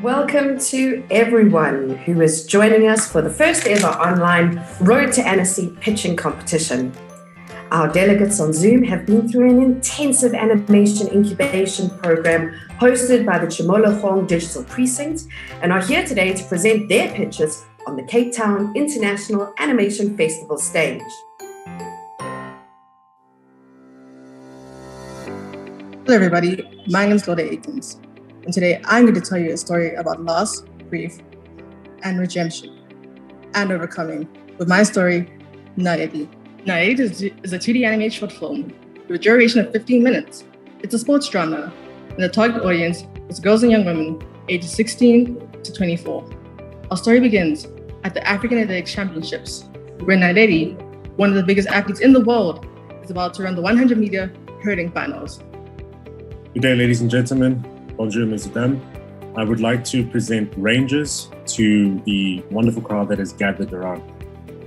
Welcome to everyone who is joining us for the first ever online Road to Annecy pitching competition. Our delegates on Zoom have been through an intensive animation incubation program hosted by the Chimologong Digital Precinct and are here today to present their pitches on the Cape Town International Animation Festival stage. Hello everybody, my name is Loda Aikens, and today I'm going to tell you a story about loss, grief, and redemption, and overcoming with my story, Naedi. Naedi is a 2D animated short film with a duration of 15 minutes. It's a sports drama, and the target audience is girls and young women ages 16 to 24. Our story begins at the African Athletics Championships, where Naedi, one of the biggest athletes in the world, is about to run the 100-meter hurdling finals. Good day, ladies and gentlemen. Bonjour, mesdames. I would like to present Rangers to the wonderful crowd that has gathered around.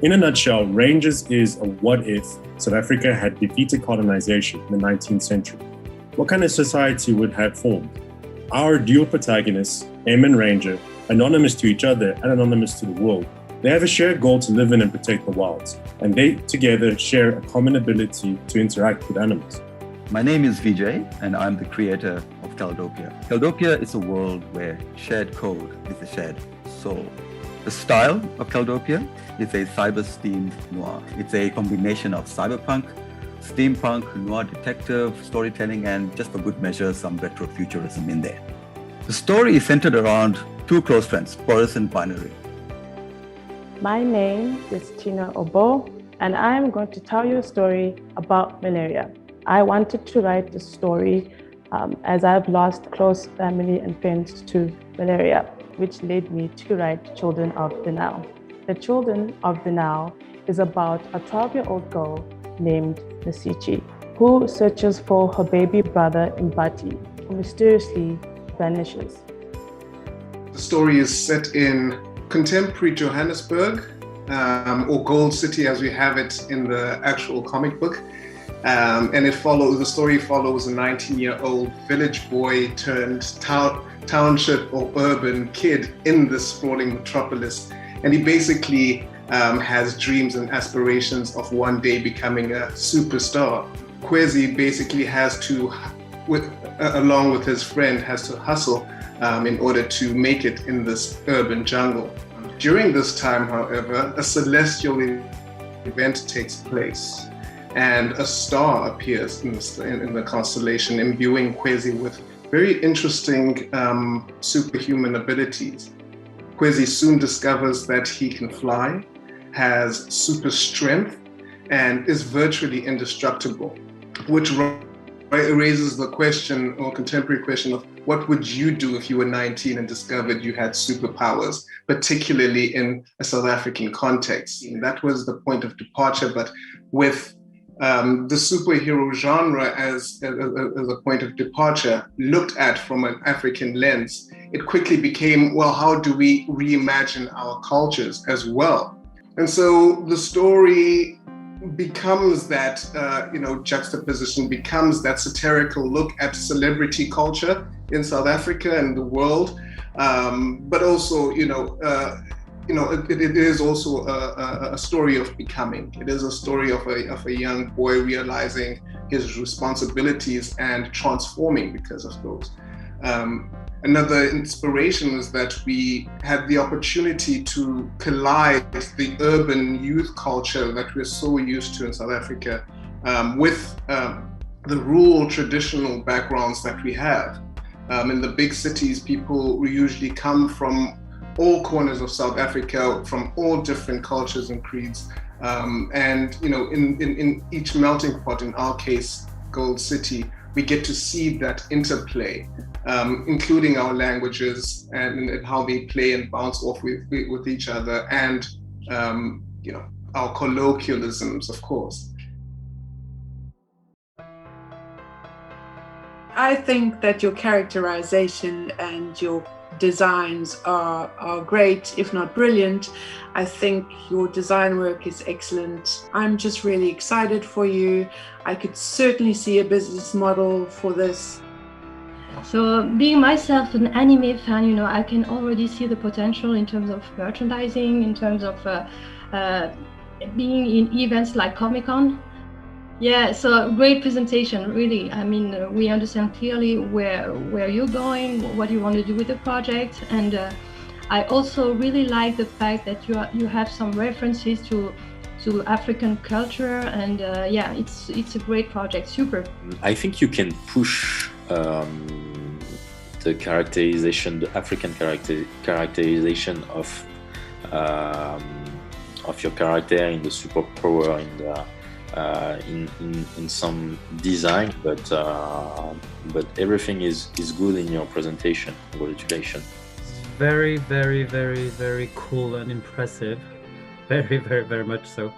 In a nutshell, Rangers is a what-if South Africa had defeated colonization in the 19th century. What kind of society would have formed? Our dual protagonists, M and Ranger, anonymous to each other and anonymous to the world, they have a shared goal to live in and protect the wilds, and they together share a common ability to interact with animals. My name is Vijay, and I'm the creator of Caldopia. Caldopia is a world where shared code is a shared soul. The style of Caldopia is a cyber-steamed noir. It's a combination of cyberpunk, steampunk, noir detective, storytelling, and just for good measure, some retrofuturism in there. The story is centered around two close friends, Boris and Binary. My name is Tina Obo, and I am going to tell you a story about malaria. I wanted to write the story as I've lost close family and friends to malaria, which led me to write Children of the Now. The Children of the Now is about a 12-year-old girl named Nasichi, who searches for her baby brother Mbati, who mysteriously vanishes. The story is set in contemporary Johannesburg, or Gold City as we have it in the actual comic book. And the story follows a 19-year-old village boy turned township or urban kid in this sprawling metropolis. And he basically has dreams and aspirations of one day becoming a superstar. Kwezi basically has to, along with his friend, has to hustle in order to make it in this urban jungle. During this time, however, a celestial event takes place. And a star appears in the constellation, imbuing Kwezi with very interesting superhuman abilities. Kwezi soon discovers that he can fly, has super strength, and is virtually indestructible, which raises the question, or contemporary question, of what would you do if you were 19 and discovered you had superpowers, particularly in a South African context? And that was the point of departure, but with the superhero genre as a point of departure looked at from an African lens, it quickly became, well, how do we reimagine our cultures as well? And so the story becomes that, juxtaposition, becomes that satirical look at celebrity culture in South Africa and the world, but also, it is also a story of becoming. It is a story of a young boy realizing his responsibilities and transforming because of those. Another inspiration is that we had the opportunity to collide the urban youth culture that we're so used to in South Africa with the rural traditional backgrounds that we have. In the big cities, people usually come from all corners of South Africa, from all different cultures and creeds. In each melting pot, in our case, Gold City, we get to see that interplay, including our languages and how they play and bounce off with each other, and our colloquialisms, of course. I think that your characterization and your designs are great, if not brilliant. I think your design work is excellent. I'm just really excited for you. I could certainly see a business model for this. So being myself an anime fan, you know, I can already see the potential in terms of merchandising, in terms of being in events like Comic-Con. Yeah, so great presentation, really. I mean, we understand clearly where you're going, what you want to do with the project, and I also really like the fact that you have some references to African culture, and yeah, it's a great project. Super. I think you can push the characterization, the African characterization of your character in the superpower in some design, but everything is good in your presentation. Congratulations. Very, very, very, very cool and impressive. Very, very, very much so.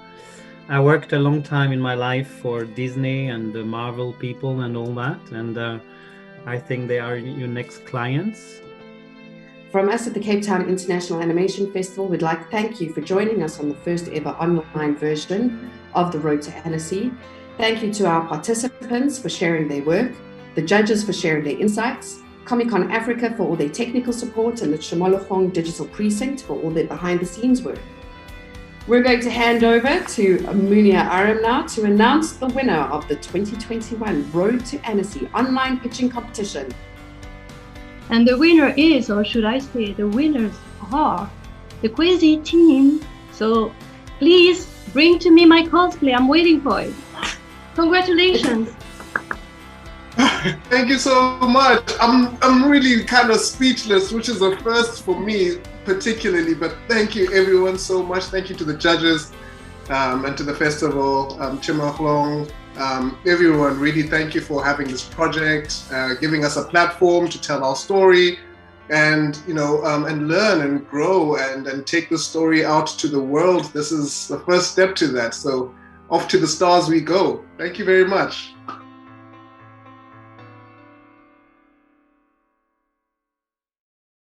I worked a long time in my life for Disney and the Marvel people and all that, and I think they are your next clients. From us at the Cape Town International Animation Festival, we'd like to thank you for joining us on the first ever online version of The Road to Annecy. Thank you to our participants for sharing their work, the judges for sharing their insights, Comic-Con Africa for all their technical support, and the Chimologong Digital Precinct for all their behind-the-scenes work. We're going to hand over to Munia Aram now to announce the winner of the 2021 Road to Annecy online pitching competition. And the winner is, or should I say, the winners are the Quasi team. So please bring to me my cosplay. I'm waiting for it. Congratulations. Thank you so much. I'm really kind of speechless, which is a first for me particularly, but thank you everyone so much. Thank you to the judges and to the festival, Chimologong, everyone. Really thank you for having this project, giving us a platform to tell our story and, you know, and learn and grow and take the story out to the world. This is the first step to that. So off to the stars we go. Thank you very much.